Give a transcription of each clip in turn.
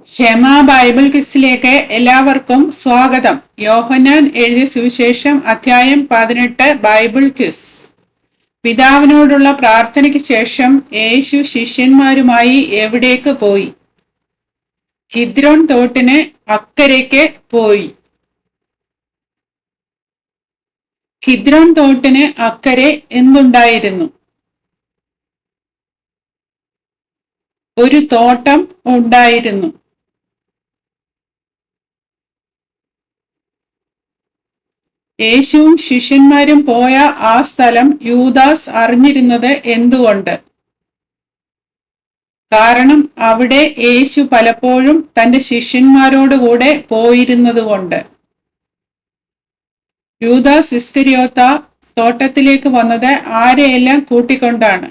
ക്ഷമ ബൈബിൾ ക്വിസിലേക്ക് എല്ലാവർക്കും സ്വാഗതം. യോഹന്നാൻ എഴുതിയ സുവിശേഷം അധ്യായം 18 ബൈബിൾ ക്വിസ്. പിതാവിനോടുള്ള പ്രാർത്ഥനയ്ക്ക് ശേഷം യേശു ശിഷ്യന്മാരുമായി എവിടേക്ക് പോയി? കിദ്രോൻ തോട്ടിന് അക്കരയ്ക്ക് പോയി. കിദ്രോൻ തോട്ടിന് അക്കരെ എന്തുണ്ടായിരുന്നു? ഒരു തോട്ടം ഉണ്ടായിരുന്നു. യേശുവും ശിഷ്യന്മാരും പോയ ആ സ്ഥലം യൂദാസ് അറിഞ്ഞിരുന്നത് എന്തുകൊണ്ട്? കാരണം അവിടെ യേശു പലപ്പോഴും തന്റെ ശിഷ്യന്മാരോടുകൂടെ പോയിരുന്നതുകൊണ്ട്. യൂദാസ് ഇസ്കരിയോത്ത തോട്ടത്തിലേക്ക് വന്നത് ആരെയെല്ലാം കൂട്ടിക്കൊണ്ടാണ്?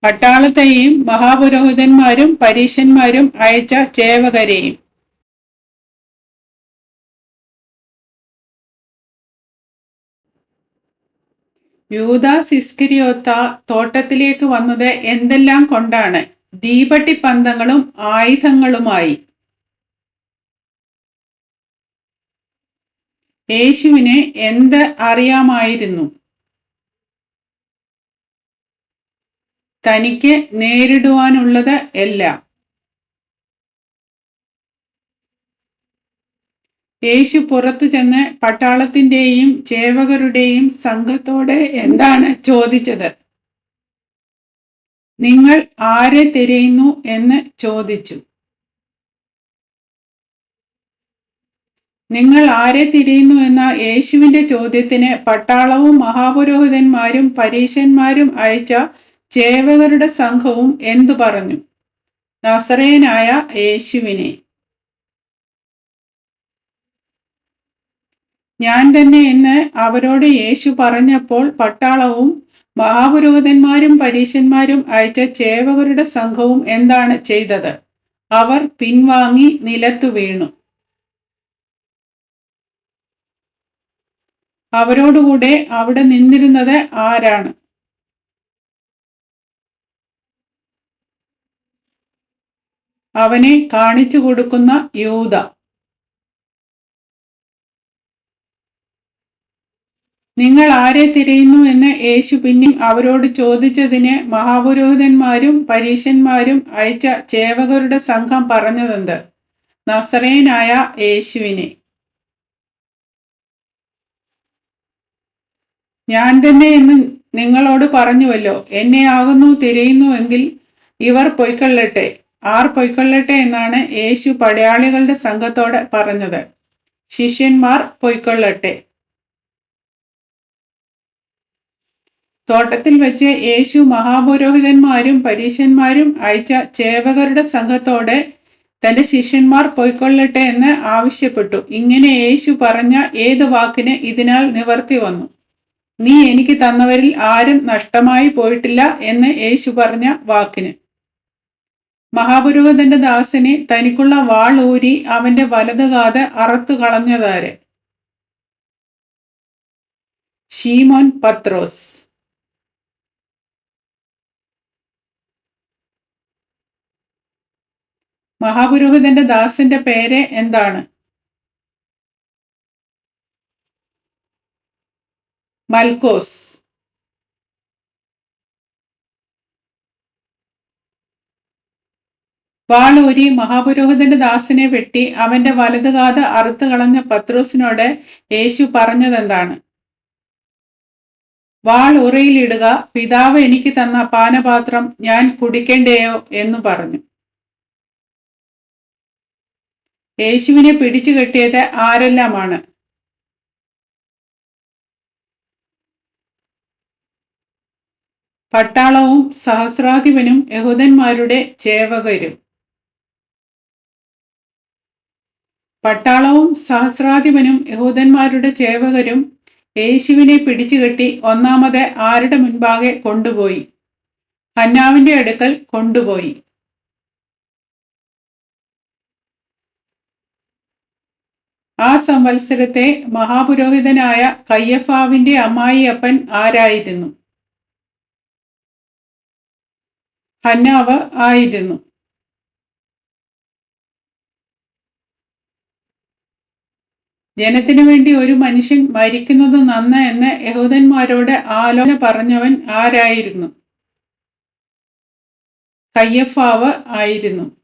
പട്ടാളത്തെയും മഹാപുരോഹിതന്മാരും പരീശന്മാരും അയച്ച ചേവകരെയും. യൂദാസ് ഇസ്കരിയോത്ത തോട്ടത്തിലേക്ക് വന്നത് എന്തെല്ലാം കൊണ്ടാണ്? തീപട്ടിപ്പന്തങ്ങളും ആയുധങ്ങളുമായി. യേശുവിന് എന്ത് അറിയാമായിരുന്നു? തനിക്ക് നേരിടുവാനുള്ളത് എല്ലാം. യേശു പുറത്തു ചെന്ന് പട്ടാളത്തിന്റെയും ചേവകരുടെയും സംഘത്തോട് എന്താണ് ചോദിച്ചത്? നിങ്ങൾ ആരെ തിരയുന്നു എന്ന് ചോദിച്ചു. നിങ്ങൾ ആരെ തിരയുന്നു എന്ന യേശുവിന്റെ ചോദ്യത്തിന് പട്ടാളവും മഹാപുരോഹിതന്മാരും പരീശന്മാരും അയച്ച ചേവകരുടെ സംഘവും എന്തു പറഞ്ഞു? നസറേയനായ യേശുവിനെ. ഞാൻ തന്നെ എന്ന് അവരോട് യേശു പറഞ്ഞപ്പോൾ പട്ടാളവും മഹാപുരോഹിതന്മാരും പരീശന്മാരും അയച്ച ചേവകരുടെ സംഘവും എന്താണ് ചെയ്തത്? അവർ പിൻവാങ്ങി നിലത്തു വീണു. അവരോടുകൂടെ അവിടെ നിന്നിരുന്നത് ആരാണ്? അവനെ കാണിച്ചു കൊടുക്കുന്ന യൂദ. നിങ്ങൾ ആരെ തിരയുന്നു എന്ന് യേശു പിന്നെയും അവരോട് ചോദിച്ചതിന് മഹാപുരോഹിതന്മാരും പരീശന്മാരും അയച്ച ചേവകരുടെ സംഘം പറഞ്ഞതെന്ത്? നസറേയനായ യേശുവിനെ. ഞാൻ തന്നെ എന്ന് നിങ്ങളോട് പറഞ്ഞുവല്ലോ. എന്നെ ആകുന്നു തിരയുന്നുവെങ്കിൽ ഇവർ പൊയ്ക്കൊള്ളട്ടെ. ആർ പൊയ്ക്കൊള്ളട്ടെ എന്നാണ് യേശു പടയാളികളുടെ സംഘത്തോട് പറഞ്ഞത്. ശിഷ്യന്മാർ പൊയ്ക്കൊള്ളട്ടെ. തോട്ടത്തിൽ വെച്ച് യേശു മഹാപുരോഹിതന്മാരും പരീശന്മാരും അയച്ച ചേവകരുടെ സംഘത്തോട് തന്റെ ശിഷ്യന്മാർ പൊയ്ക്കൊള്ളട്ടെ എന്ന് ആവശ്യപ്പെട്ടു. ഇങ്ങനെ യേശു പറഞ്ഞ ഏത് വാക്കിന് ഇതിനാൽ നിവർത്തി വന്നു? നീ എനിക്ക് തന്നവരിൽ ആരും നഷ്ടമായി പോയിട്ടില്ല എന്ന് യേശു പറഞ്ഞ വാക്കിന്. മഹാപുരോഹിതന്റെ ദാസനെ തനിക്കുള്ള വാൾ ഊരി അവന്റെ വലതുകാത് അറുത്തു കളഞ്ഞതാര്? ശീമോൻ പത്രോസ്. മഹാപുരോഹിതന്റെ ദാസന്റെ പേര് എന്താണ്? മൽക്കോസ്. വാളൂരി മഹാപുരോഹിതന്റെ ദാസനെ വെട്ടി അവന്റെ വലതുകാത് അറുത്തു കളഞ്ഞ പത്രോസിനോട് യേശു പറഞ്ഞതെന്താണ്? വാൾ ഉറയിലിടുക, പിതാവ് എനിക്ക് തന്ന പാനപാത്രം ഞാൻ കുടിക്കേണ്ടയോ എന്നു പറഞ്ഞു. യേശുവിനെ പിടിച്ചു കെട്ടിയത് ആരെല്ലാമാണ്? പട്ടാളവും സഹസ്രാധിപനും യഹൂദന്മാരുടെ ചേവകരും. പട്ടാളവും സഹസ്രാധിപനും യഹൂദന്മാരുടെ ചേവകരും യേശുവിനെ പിടിച്ചുകെട്ടി ഒന്നാമത് ആരുടെ മുൻപാകെ കൊണ്ടുപോയി? ഹന്നാവിന്റെ അടുക്കൽ കൊണ്ടുപോയി. ആ സംവത്സരത്തെ മഹാപുരോഹിതനായ കയ്യഫാവിന്റെ അമ്മായിയപ്പൻ ആരായിരുന്നു? ഹന്നാവ് ആയിരുന്നു. ജനത്തിനു വേണ്ടി ഒരു മനുഷ്യൻ മരിക്കുന്നത് നന്ന് എന്ന് യഹൂദന്മാരോട് ആലോചന പറഞ്ഞവൻ ആരായിരുന്നു? കയ്യഫാവ് ആയിരുന്നു.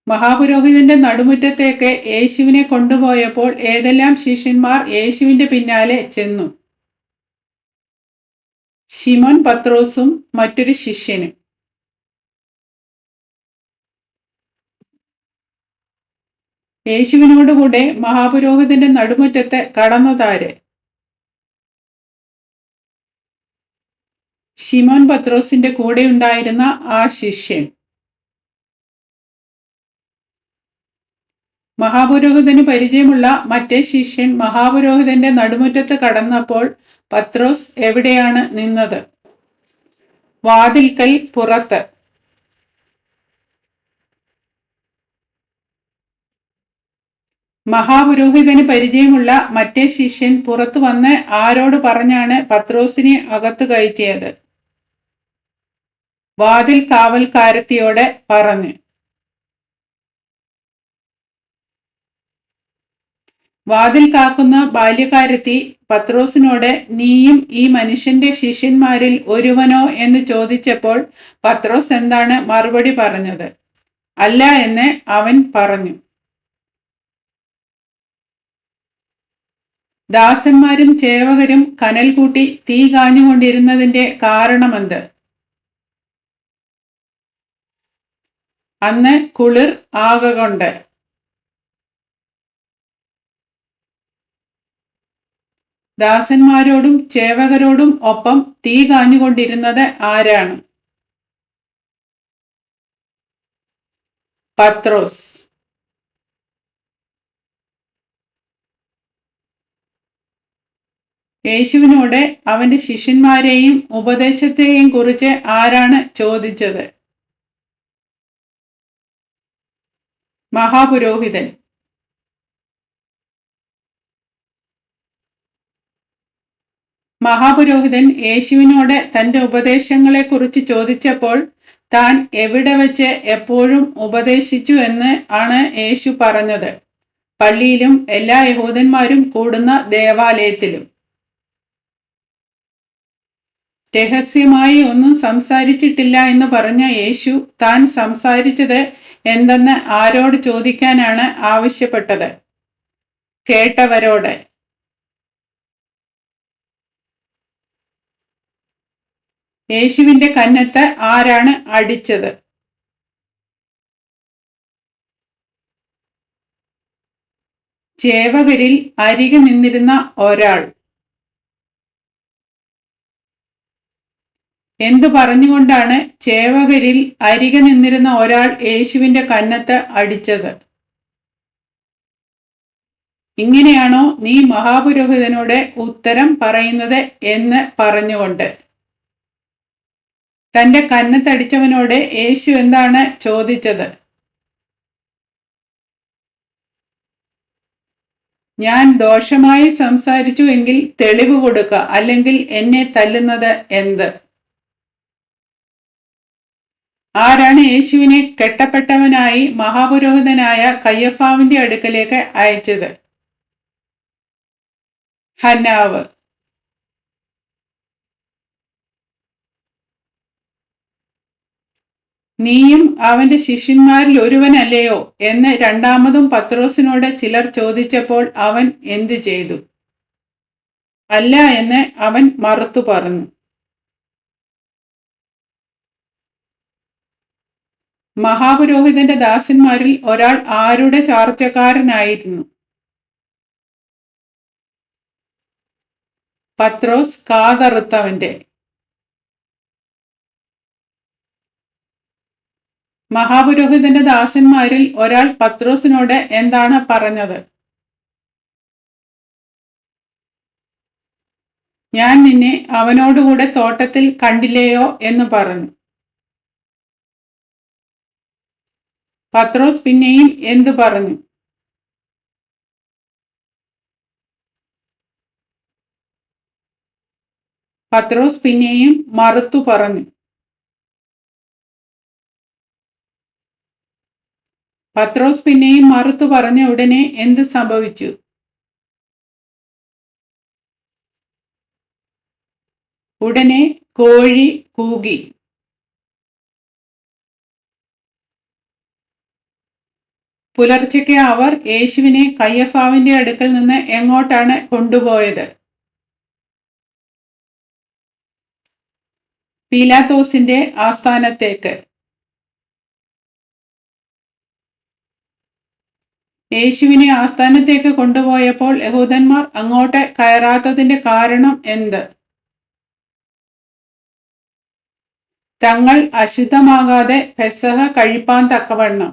മഹാപുരോഹിതന്റെ നടുമുറ്റത്തേക്ക് യേശുവിനെ കൊണ്ടുപോയപ്പോൾ ഏതെല്ലാം ശിഷ്യന്മാർ യേശുവിന്റെ പിന്നാലെ ചെന്നു? ശിമോൻ പത്രോസും മറ്റൊരു ശിഷ്യനും. യേശുവിനോടുകൂടെ മഹാപുരോഹിതന്റെ നടുമുറ്റത്ത് കടന്നതാര്? ശിമോൻ പത്രോസിന്റെ കൂടെ ഉണ്ടായിരുന്ന ആ ശിഷ്യൻ. മഹാപുരോഹിതന് പരിചയമുള്ള മറ്റേ ശിഷ്യൻ മഹാപുരോഹിതന്റെ നടുമുറ്റത്ത് കടന്നപ്പോൾ പത്രോസ് എവിടെയാണ് നിന്നത്? വാതിൽക്കൽ പുറത്ത്. മഹാപുരോഹിതന് പരിചയമുള്ള മറ്റേ ശിഷ്യൻ പുറത്തു വന്ന് ആരോട് പറഞ്ഞാണ് പത്രോസിനെ അകത്തു കയറ്റിയത്? വാതിൽ കാവൽക്കാരത്തിയോട് പറഞ്ഞു. വാതിൽ കാക്കുന്ന ബാല്യക്കാരത്തി പത്രോസിനോട് നീയും ഈ മനുഷ്യന്റെ ശിഷ്യന്മാരിൽ ഒരുവനോ എന്ന് ചോദിച്ചപ്പോൾ പത്രോസ് എന്താണ് മറുപടി പറഞ്ഞത്? അല്ല എന്ന് അവൻ പറഞ്ഞു. ദാസന്മാരും ചേവകരും കനൽ കൂട്ടി തീ കാഞ്ഞുകൊണ്ടിരുന്നതിന്റെ കാരണമെന്ത്? അന്ന് കുളിർ ആകൊണ്ട്. ദാസന്മാരോടും ചേവകരോടും ഒപ്പം തീ കാഞ്ഞുകൊണ്ടിരുന്നത് ആരാണ്? പത്രോസ്. യേശുവിനോട് അവന്റെ ശിഷ്യന്മാരെയും ഉപദേശത്തെയും കുറിച്ച് ആരാണ് ചോദിച്ചത്? മഹാപുരോഹിതൻ. മഹാപുരോഹിതൻ യേശുവിനോട് തന്റെ ഉപദേശങ്ങളെക്കുറിച്ച് ചോദിച്ചപ്പോൾ താൻ എവിടെ വെച്ച് എപ്പോഴും ഉപദേശിച്ചു എന്ന് ആണ് യേശു പറഞ്ഞത്? പള്ളിയിലും എല്ലാ യഹൂദന്മാരും കൂടുന്ന ദേവാലയത്തിലും. രഹസ്യമായി ഒന്നും സംസാരിച്ചിട്ടില്ല എന്ന് പറഞ്ഞ യേശു താൻ സംസാരിച്ചത് എന്തെന്ന് ആരോട് ചോദിക്കാനാണ് ആവശ്യപ്പെട്ടത്? കേട്ടവരോട്. യേശുവിന്റെ കന്നത്ത് ആരാണ് അടിച്ചത്? ചേവകരിൽ അരികെ നിന്നിരുന്ന ഒരാൾ. എന്തു പറഞ്ഞുകൊണ്ടാണ് ചേവകരിൽ അരികെ നിന്നിരുന്ന ഒരാൾ യേശുവിന്റെ കന്നത്ത് അടിച്ചത്? ഇങ്ങനെയാണോ നീ മഹാപുരോഹിതനോട് ഉത്തരം പറയുന്നത് എന്ന് പറഞ്ഞുകൊണ്ട്. തന്റെ കന്നത്തടിച്ചവനോട് യേശു എന്താണ് ചോദിച്ചത്? ഞാൻ ദോഷമായി സംസാരിച്ചു എങ്കിൽ തെളിവ് കൊടുക്ക, അല്ലെങ്കിൽ എന്നെ തല്ലുന്നത് എന്ത്? ആരാണ് യേശുവിനെ കെട്ടപ്പെട്ടവനായി മഹാപുരോഹിതനായ കയ്യഫാവിന്റെ അടുക്കലേക്ക് അയച്ചത്? ഹന്നാവ്. നീയും അവന്റെ ശിഷ്യന്മാരിൽ ഒരുവനല്ലയോ എന്ന് രണ്ടാമതും പത്രോസിനോട് ചിലർ ചോദിച്ചപ്പോൾ അവൻ എന്തു ചെയ്തു? അല്ല എന്ന് അവൻ മറുത്തു പറഞ്ഞു. മഹാപുരോഹിതന്റെ ദാസന്മാരിൽ ഒരാൾ ആരുടെ ചാർച്ചക്കാരനായിരുന്നു? പത്രോസ് കാതറുത്തവന്റെ. മഹാപുരോഹിതന്റെ ദാസന്മാരിൽ ഒരാൾ പത്രോസിനോട് എന്താണ് പറഞ്ഞത്? ഞാൻ നിന്നെ അവനോടുകൂടെ തോട്ടത്തിൽ കണ്ടില്ലയോ എന്ന് പറഞ്ഞു. പത്രോസ് പിന്നെയും എന്തു പറഞ്ഞു? പത്രോസ് പിന്നെയും മറുത്തു പറഞ്ഞു. പത്രോസ് പിന്നെയും മറുത്തു പറഞ്ഞ ഉടനെ എന്ത് സംഭവിച്ചു? ഉടനെ കോഴി കൂകി. പുലർച്ചയ്ക്ക് അവർ യേശുവിനെ കയ്യഫാവിന്റെ അടുക്കൽ നിന്ന് എങ്ങോട്ടാണ് കൊണ്ടുപോയത്? പീലാത്തോസിന്റെ ആസ്ഥാനത്തേക്ക്. യേശുവിനെ ആസ്ഥാനത്തേക്ക് കൊണ്ടുപോയപ്പോൾ യഹൂദന്മാർ അങ്ങോട്ട് കയറാത്തതിന്റെ കാരണം എന്ത്? തങ്ങൾ അശുദ്ധമാകാതെ പെസഹ കഴിപ്പാൻ തക്കവണ്ണം.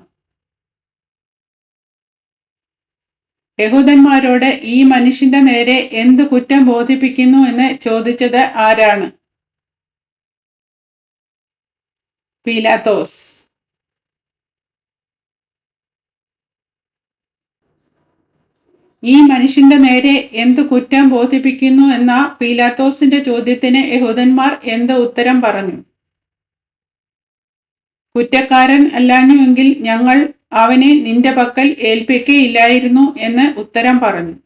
യഹൂദന്മാരോട് ഈ മനുഷ്യന്റെ നേരെ എന്ത് കുറ്റം ബോധിപ്പിക്കുന്നു എന്ന് ചോദിച്ചത് ആരാണ്? പീലാത്തോസ്. ഈ മനുഷ്യന്റെ നേരെ എന്ത് കുറ്റം ബോധിപ്പിക്കുന്നു എന്ന പീലാത്തോസിന്റെ ചോദ്യത്തിന് യഹൂദന്മാർ എന്ത് ഉത്തരം പറഞ്ഞു? കുറ്റക്കാരൻ അല്ലാഞ്ഞുവെങ്കിൽ ഞങ്ങൾ അവനെ നിന്റെ പക്കൽ ഏൽപ്പിക്കയില്ലായിരുന്നു എന്ന് ഉത്തരം പറഞ്ഞു.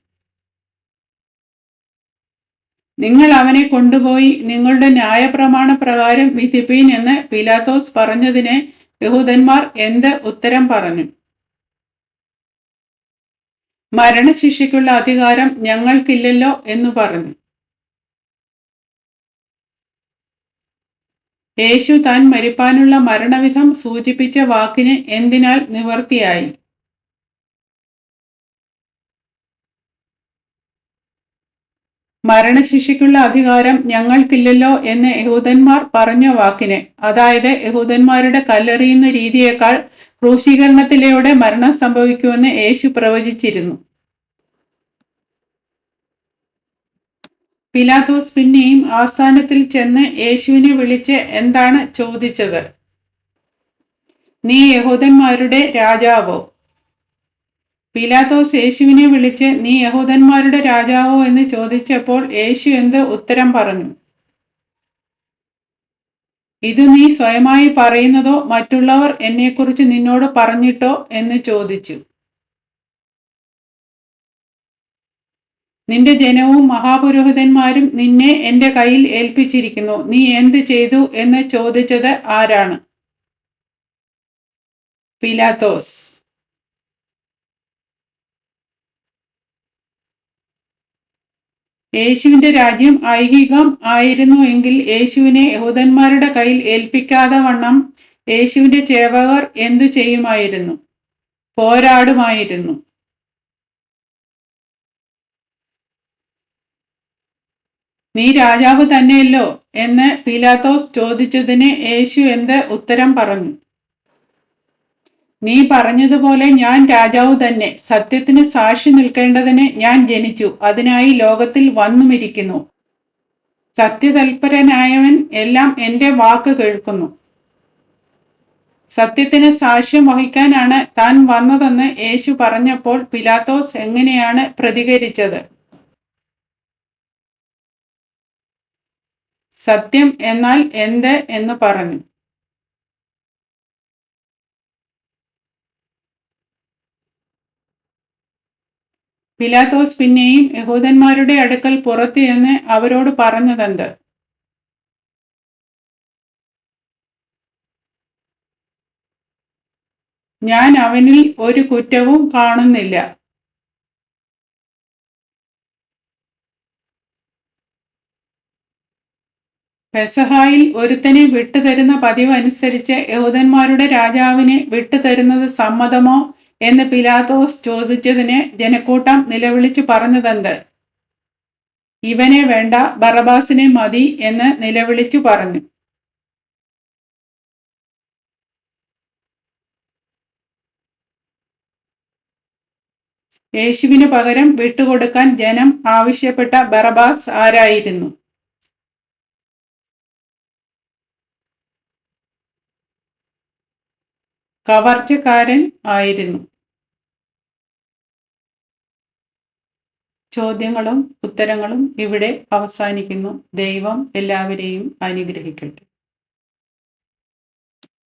നിങ്ങൾ അവനെ കൊണ്ടുപോയി നിങ്ങളുടെ ന്യായപ്രമാണ പ്രകാരം വിധിപ്പീൻ എന്ന് പീലാത്തോസ് പറഞ്ഞതിന് യഹൂദന്മാർ എന്ത് ഉത്തരം പറഞ്ഞു? മരണശിക്ഷയ്ക്കുള്ള അധികാരം ഞങ്ങൾക്കില്ലല്ലോ എന്ന് പറഞ്ഞു. യേശു താൻ മരിപ്പാനുള്ള മരണവിധം സൂചിപ്പിച്ച വാക്കിന് എന്തിനാൽ നിവർത്തിയായി? മരണശിക്ഷയ്ക്കുള്ള അധികാരം ഞങ്ങൾക്കില്ലല്ലോ എന്ന് യഹൂദന്മാർ പറഞ്ഞ വാക്കിന്, അതായത് യഹൂദന്മാരുടെ കല്ലെറിയുന്ന രീതിയേക്കാൾ ക്രൂശീകരണത്തിലൂടെ മരണം സംഭവിക്കുമെന്ന് യേശു പ്രവചിച്ചിരുന്നു. പീലാത്തോസ് പിന്നെയും ആസ്ഥാനത്തിൽ ചെന്ന് യേശുവിനെ വിളിച്ച് എന്താണ് ചോദിച്ചത്? നീ യഹൂദന്മാരുടെ രാജാവോ? പീലാത്തോസ് യേശുവിനെ വിളിച്ച് നീ യഹൂദന്മാരുടെ രാജാവോ എന്ന് ചോദിച്ചപ്പോൾ യേശു എന്ത് ഉത്തരം പറഞ്ഞു? ഇത് നീ സ്വയമായി പറയുന്നതോ മറ്റുള്ളവർ എന്നെക്കുറിച്ച് നിന്നോട് പറഞ്ഞിട്ടോ എന്ന് ചോദിച്ചു. നിന്റെ ജനവും മഹാപുരോഹിതന്മാരും നിന്നെ എന്റെ കയ്യിൽ ഏൽപ്പിച്ചിരിക്കുന്നു. നീ എന്ത് ചെയ്തു എന്ന് ചോദിച്ചത് ആരാണ്? പീലാത്തോസ്. യേശുവിന്റെ രാജ്യം ഐഹികം ആയിരുന്നു എങ്കിൽ യേശുവിനെ യഹൂദന്മാരുടെ കയ്യിൽ ഏൽപ്പിക്കാതെ വണ്ണം യേശുവിന്റെ ചേവകർ എന്തു ചെയ്യുമായിരുന്നു? പോരാടുമായിരുന്നു. നീ രാജാവ് തന്നെയല്ലോ എന്ന് പീലാത്തോസ് ചോദിച്ചതിന് യേശു എന്ത് ഉത്തരം പറഞ്ഞു? നീ പറഞ്ഞതുപോലെ ഞാൻ രാജാവ് തന്നെ. സത്യത്തിന് സാക്ഷി നിൽക്കേണ്ടതിന് ഞാൻ ജനിച്ചു, അതിനായി ലോകത്തിൽ വന്നുമിരിക്കുന്നു. സത്യതൽപരനായവൻ എല്ലാം എൻ്റെ വാക്ക് കേൾക്കുന്നു. സത്യത്തിന് സാക്ഷ്യം വഹിക്കാനാണ് താൻ വന്നതെന്ന് യേശു പറഞ്ഞപ്പോൾ പീലാത്തോസ് എങ്ങനെയാണ് പ്രതികരിച്ചത്? സത്യം എന്നാൽ എന്ത് എന്ന് പറഞ്ഞു. പീലാത്തോസ് പിന്നെയും യഹൂദന്മാരുടെ അടുക്കൽ പുറത്തു ചെന്ന് അവരോട് പറഞ്ഞതെന്ത്? ഞാൻ അവനിൽ ഒരു കുറ്റവും കാണുന്നില്ല. പെസഹായിൽ ഒരുത്തനെ വിട്ടുതരുന്ന പതിവ് അനുസരിച്ച് യഹൂദന്മാരുടെ രാജാവിനെ വിട്ടുതരുന്നത് സമ്മതമോ എന്ന് പീലാത്തോസ് ചോദിച്ചതിന് ജനക്കൂട്ടം നിലവിളിച്ചു പറഞ്ഞതെന്ത്? ഇവനെ വേണ്ട, ബറബാസിനെ മതി എന്ന് നിലവിളിച്ചു പറഞ്ഞു. യേശുവിന് പകരം വിട്ടുകൊടുക്കാൻ ജനം ആവശ്യപ്പെട്ട ബറബാസ് ആരായിരുന്നു? കവർച്ചക്കാരൻ ആയിരുന്നു. ചോദ്യങ്ങളും ഉത്തരങ്ങളും ഇവിടെ അവസാനിക്കുന്നു. ദൈവം എല്ലാവരെയും അനുഗ്രഹിക്കട്ടെ.